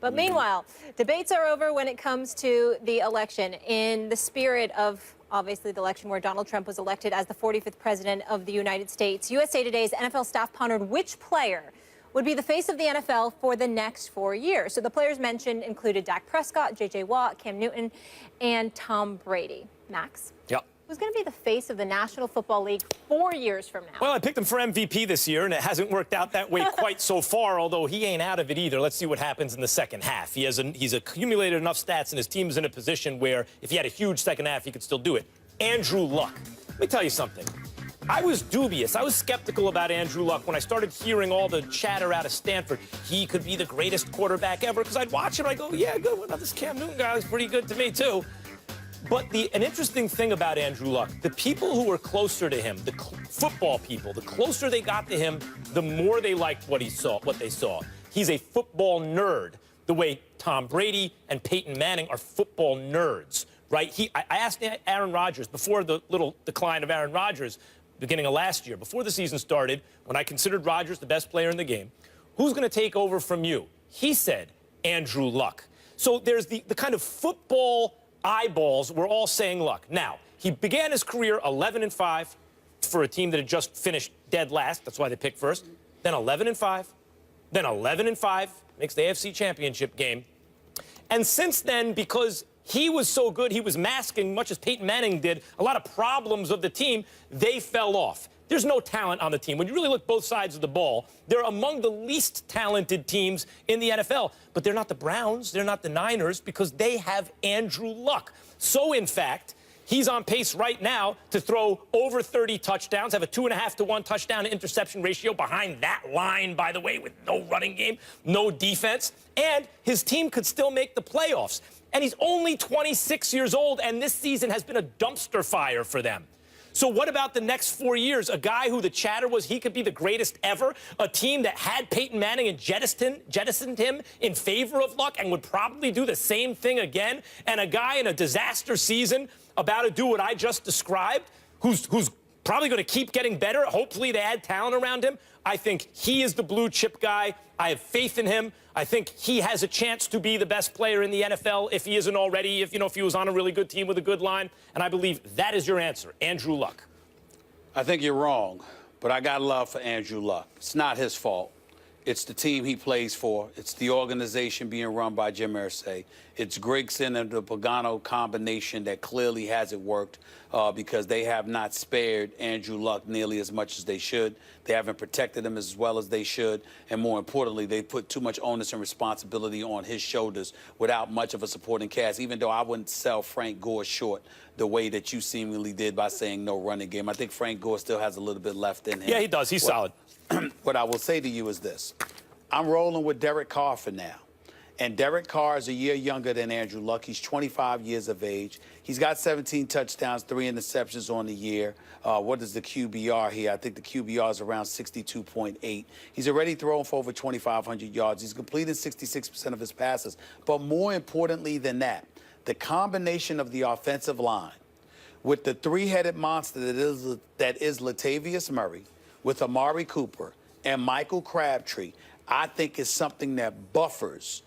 But meanwhile, debates are over when it comes to the election. In the spirit of, obviously, the election where Donald Trump was elected as the 45th president of the United States, USA Today's NFL staff pondered which player would be the face of the NFL for the next 4 years. So the players mentioned included Dak Prescott, J.J. Watt, Cam Newton, and Tom Brady. Max? Yep. Who's going to be the face of the National Football League 4 years from now? Well, I picked him for MVP this year, and it hasn't worked out that way quite so far, although he ain't out of it either. Let's see what happens in the second half. He's accumulated enough stats, and his team is in a position where if he had a huge second half, he could still do it. Andrew Luck. Let me tell you something. I was dubious. I was skeptical about Andrew Luck when I started hearing all the chatter out of Stanford. He could be the greatest quarterback ever, because I'd watch him, I'd go, yeah, good. Well, this Cam Newton guy is pretty good to me, too. But an interesting thing about Andrew Luck, the people who were closer to him, the football people, the closer they got to him, the more they liked what they saw. He's a football nerd, the way Tom Brady and Peyton Manning are football nerds, right? I asked Aaron Rodgers, before the little decline of Aaron Rodgers, beginning of last year, before the season started, when I considered Rodgers the best player in the game, who's going to take over from you? He said, Andrew Luck. So there's the kind of football eyeballs were all saying Luck. Now, he began his career 11-5 for a team that had just finished dead last. That's why they picked first. Then 11-5. Then 11-5. Makes the AFC Championship game. And since then, because he was so good, he was masking, much as Peyton Manning did, a lot of problems of the team, they fell off. There's no talent on the team. When you really look both sides of the ball, they're among the least talented teams in the NFL. But they're not the Browns, they're not the Niners, because they have Andrew Luck. So, in fact, he's on pace right now to throw over 30 touchdowns, have a 2.5-to-1 touchdown to interception ratio behind that line, by the way, with no running game, no defense. And his team could still make the playoffs. And he's only 26 years old, and this season has been a dumpster fire for them. So what about the next 4 years? A guy who the chatter was he could be the greatest ever, a team that had Peyton Manning and jettisoned him in favor of Luck and would probably do the same thing again, and a guy in a disaster season about to do what I just described, who's probably going to keep getting better. Hopefully they add talent around him. I think he is the blue chip guy. I have faith in him. I think he has a chance to be the best player in the NFL if he isn't already, if he was on a really good team with a good line. And I believe that is your answer, Andrew Luck. I think you're wrong, but I got love for Andrew Luck. It's not his fault. It's the team he plays for. It's the organization being run by Jim Irsay. It's Grigson and the Pagano combination that clearly hasn't worked because they have not spared Andrew Luck nearly as much as they should. They haven't protected him as well as they should. And more importantly, they put too much onus and responsibility on his shoulders without much of a supporting cast, even though I wouldn't sell Frank Gore short the way that you seemingly did by saying no running game. I think Frank Gore still has a little bit left in him. Yeah, he does. He's solid. What I will say to you is this. I'm rolling with Derek Carr for now. And Derek Carr is a year younger than Andrew Luck. He's 25 years of age. He's got 17 touchdowns, 3 interceptions on the year. What is the QBR here? I think the QBR is around 62.8. He's already thrown for over 2,500 yards. He's completed 66% of his passes. But more importantly than that, the combination of the offensive line with the three-headed monster that is Latavius Murray, with Amari Cooper and Michael Crabtree, I think is something that buffers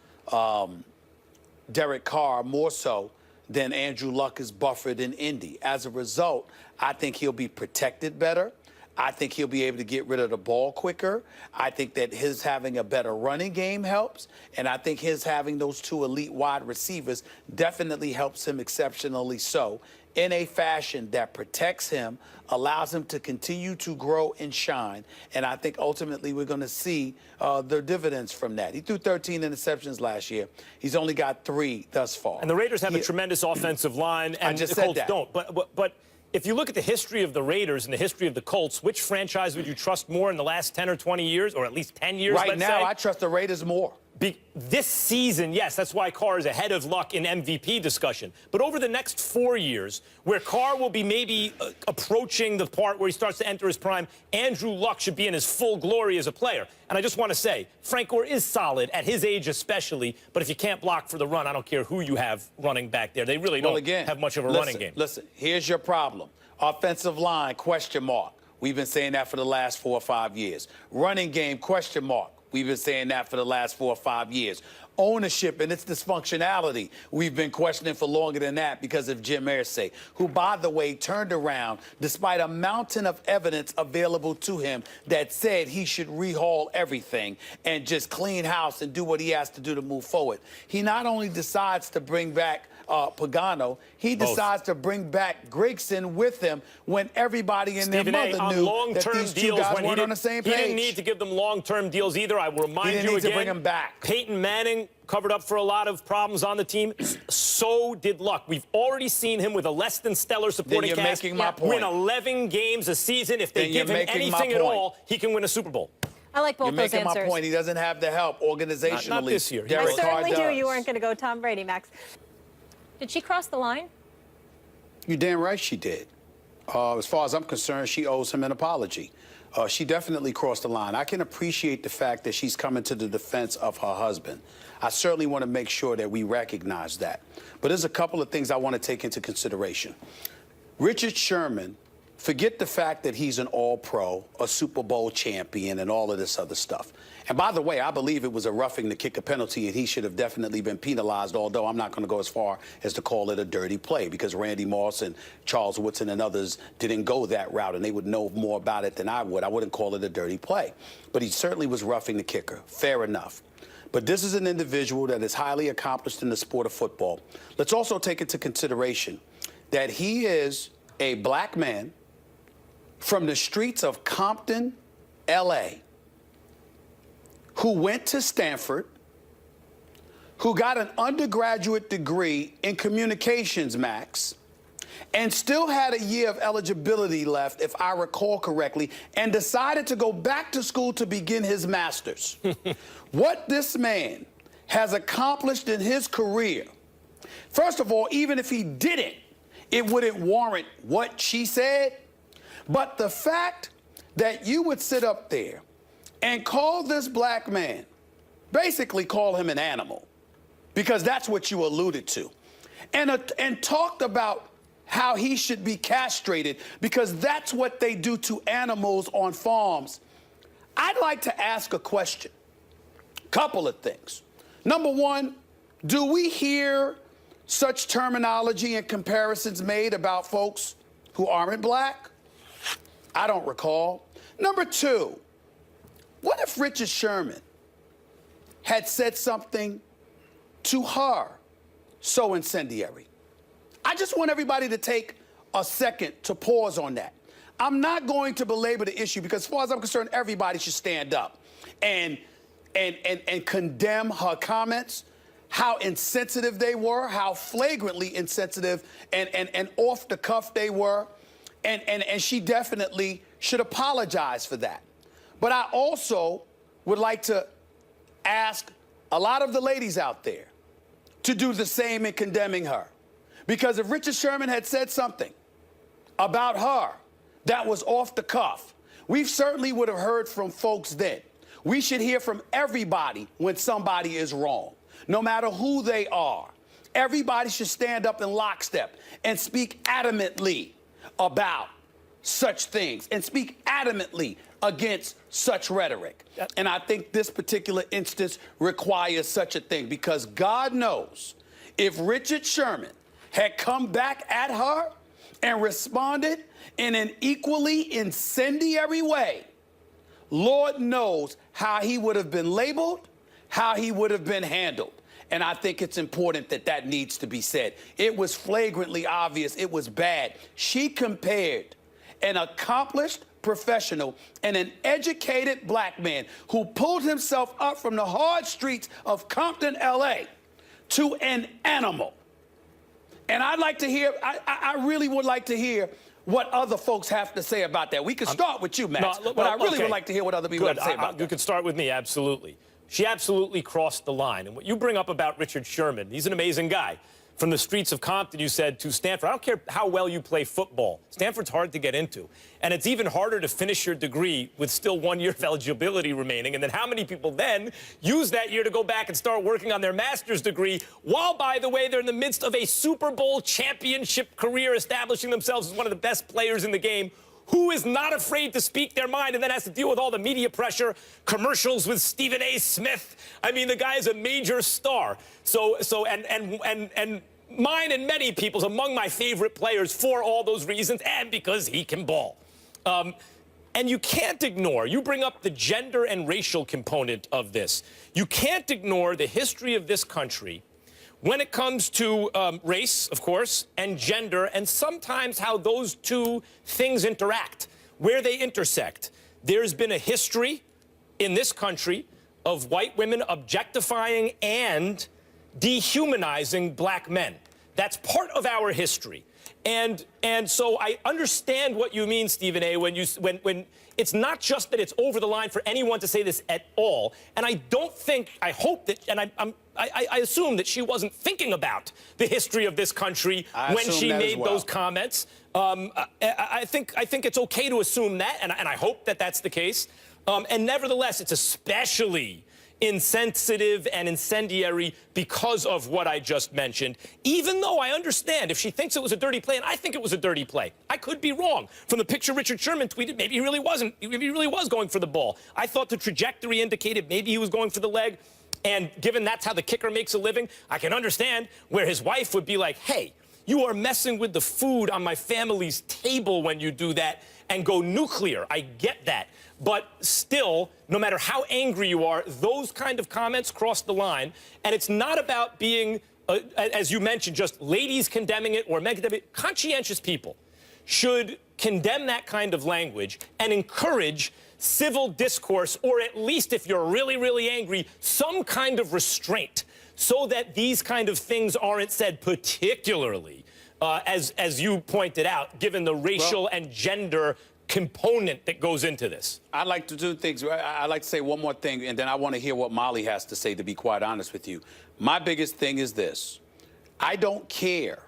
Derek Carr more so than Andrew Luck is buffered in Indy. As a result, I think he'll be protected better. I think he'll be able to get rid of the ball quicker. I think that his having a better running game helps. And I think his having those two elite wide receivers definitely helps him exceptionally so, in a fashion that protects him, allows him to continue to grow and shine. And I think ultimately we're going to see the dividends from that. He threw 13 interceptions last year. He's only got 3 thus far. And the Raiders have a tremendous offensive line, and the Colts don't. But if you look at the history of the Raiders and the history of the Colts, which franchise would you trust more in the last 10 or 20 years, or at least 10 years, Right now, I trust the Raiders more. This season, yes, that's why Carr is ahead of Luck in MVP discussion. But over the next 4 years, where Carr will be maybe approaching the part where he starts to enter his prime, Andrew Luck should be in his full glory as a player. And I just want to say, Frank Gore is solid, at his age especially, but if you can't block for the run, I don't care who you have running back there. They really don't have much of a running game. Listen, here's your problem. Offensive line, question mark. We've been saying that for the last 4 or 5 years. Running game, question mark. We've been saying that for the last 4 or 5 years. ownership and its dysfunctionality we've been questioning for longer than that because of Jim Irsay, who, by the way, turned around despite a mountain of evidence available to him that said he should rehaul everything and just clean house and do what he has to do to move forward. He not only decides to bring back Pagano, he decides to bring back Grigson with him when everybody and their mother knew that these two guys weren't on the same page. He didn't need to give them long-term deals either. I will remind you again. He didn't need to bring him back. Peyton Manning covered up for a lot of problems on the team. So did Luck. We've already seen him with a less than stellar supporting cast win 11 games a season. If they give him anything at all, he can win a Super Bowl. I like both those answers. You're making my point. He doesn't have the help organizationally. Not this year. I certainly do. You weren't going to go Tom Brady, Max. Did she cross the line? You're damn right she did. As far as I'm concerned, she owes him an apology. She definitely crossed the line. I can appreciate the fact that she's coming to the defense of her husband. I certainly want to make sure that we recognize that. But there's a couple of things I want to take into consideration. Richard Sherman, forget the fact that he's an all-pro, a Super Bowl champion, and all of this other stuff. And by the way, I believe it was a roughing the kicker penalty, and he should have definitely been penalized, although I'm not going to go as far as to call it a dirty play, because Randy Moss and Charles Woodson and others didn't go that route, and they would know more about it than I would. I wouldn't call it a dirty play. But he certainly was roughing the kicker. Fair enough. But this is an individual that is highly accomplished in the sport of football. Let's also take into consideration that he is a black man from the streets of Compton, L.A., who went to Stanford, who got an undergraduate degree in communications, Max, and still had a year of eligibility left, if I recall correctly, and decided to go back to school to begin his master's. What this man has accomplished in his career, first of all, even if he didn't, it wouldn't warrant what she said. But the fact that you would sit up there and call this black man, basically call him an animal, because that's what you alluded to, and talked about how he should be castrated because that's what they do to animals on farms. I'd like to ask a question. Couple of things. Number one, do we hear such terminology and comparisons made about folks who aren't black? I don't recall. Number two, what if Richard Sherman had said something to her so incendiary? I just want everybody to take a second to pause on that. I'm not going to belabor the issue because as far as I'm concerned, everybody should stand up and condemn her comments, how insensitive they were, how flagrantly insensitive and off the cuff they were. And she definitely should apologize for that. But I also would like to ask a lot of the ladies out there to do the same in condemning her. Because if Richard Sherman had said something about her that was off the cuff, we certainly would have heard from folks then. We should hear from everybody when somebody is wrong, no matter who they are. Everybody should stand up in lockstep and speak adamantly about such things and speak adamantly against such rhetoric. And I think this particular instance requires such a thing because God knows if Richard Sherman had come back at her and responded in an equally incendiary way, Lord knows how he would have been labeled, how he would have been handled. And I think it's important that that needs to be said. It was flagrantly obvious. It was bad. She compared an accomplished professional and an educated black man who pulled himself up from the hard streets of Compton, L.A. to an animal. And I'd like to hear, I really would like to hear what other folks have to say about that. We could start with you, Max, but I really would like to hear what other people have to say about that. You could start with me, absolutely. She absolutely crossed the line. And what you bring up about Richard Sherman, he's an amazing guy. From the streets of Compton, you said, to Stanford. I don't care how well you play football. Stanford's hard to get into. And it's even harder to finish your degree with still 1 year of eligibility remaining. And then how many people then use that year to go back and start working on their master's degree while, by the way, they're in the midst of a Super Bowl championship career, establishing themselves as one of the best players in the game? who is not afraid to speak their mind and then has to deal with all the media pressure, commercials with Stephen A. Smith. I mean, the guy is a major star. And mine and many people's among my favorite players for all those reasons and because he can ball. And you can't ignore, you bring up the gender and racial component of this. You can't ignore the history of this country when it comes to race, of course, and gender, and sometimes how those two things interact, where they intersect. There's been a history in this country of white women objectifying and dehumanizing black men. That's part of our history. And so I understand what you mean, Stephen A., when it's not just that it's over the line for anyone to say this at all. And I don't think, I hope that, and I assume that she wasn't thinking about the history of this country when she made those comments. I think it's okay to assume that, and I hope that that's the case. And nevertheless, it's especially insensitive and incendiary because of what I just mentioned, even though I understand if she thinks it was a dirty play, and I think it was a dirty play. I could be wrong. From the picture Richard Sherman tweeted, maybe he really wasn't. Maybe he really was going for the ball. I thought the trajectory indicated maybe he was going for the leg, and given that's how the kicker makes a living, I can understand where his wife would be like, hey, you are messing with the food on my family's table when you do that, and go nuclear. I get that. But still, no matter how angry you are, those kind of comments cross the line. And it's not about being, as you mentioned, just ladies condemning it or men condemning it. Conscientious people should condemn that kind of language and encourage civil discourse, or at least, if you're really, really angry, some kind of restraint so that these kind of things aren't said, particularly, as you pointed out, given the racial and gender component that goes into this. I'd like to do things. I'd like to say one more thing, and then I want to hear what Molly has to say, to be quite honest with you. My biggest thing is this. I don't care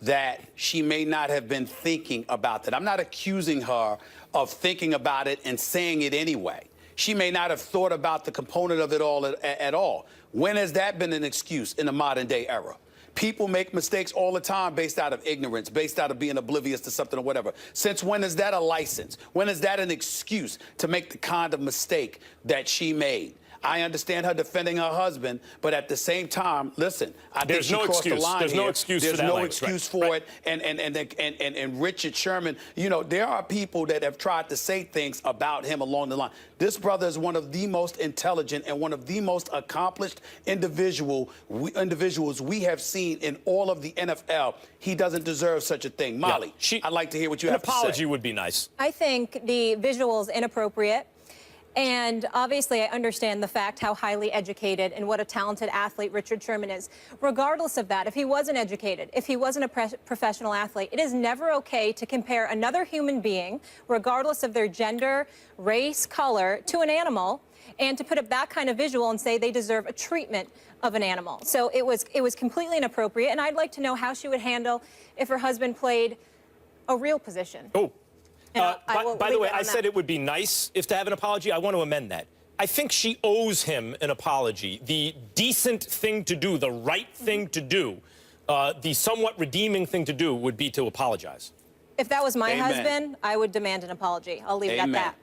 that she may not have been thinking about that. I'm not accusing her of thinking about it and saying it anyway. She may not have thought about the component of it all at all. When has that been an excuse in the modern day era? People make mistakes all the time based out of ignorance, based out of being oblivious to something or whatever. Since when is that a license? When is that an excuse to make the kind of mistake that she made? I understand her defending her husband, but at the same time, listen, I think she crossed the line. There's no excuse for that. There's no excuse for it. And Richard Sherman, you know, there are people that have tried to say things about him along the line. This brother is one of the most intelligent and one of the most accomplished individuals we have seen in all of the NFL. He doesn't deserve such a thing. Molly, I'd like to hear what you have to say. An apology would be nice. I think the visual is inappropriate. And obviously, I understand the fact how highly educated and what a talented athlete Richard Sherman is. Regardless of that, if he wasn't educated, if he wasn't a professional athlete, it is never okay to compare another human being, regardless of their gender, race, color, to an animal, and to put up that kind of visual and say they deserve a treatment of an animal. So it was completely inappropriate, and I'd like to know how she would handle if her husband played a real position. Oh. By the way, I that. said it would be nice if to have an apology. I want to amend that. I think she owes him an apology. The decent thing to do, the right thing to do, the somewhat redeeming thing to do would be to apologize. If that was my husband, I would demand an apology. I'll leave it at that.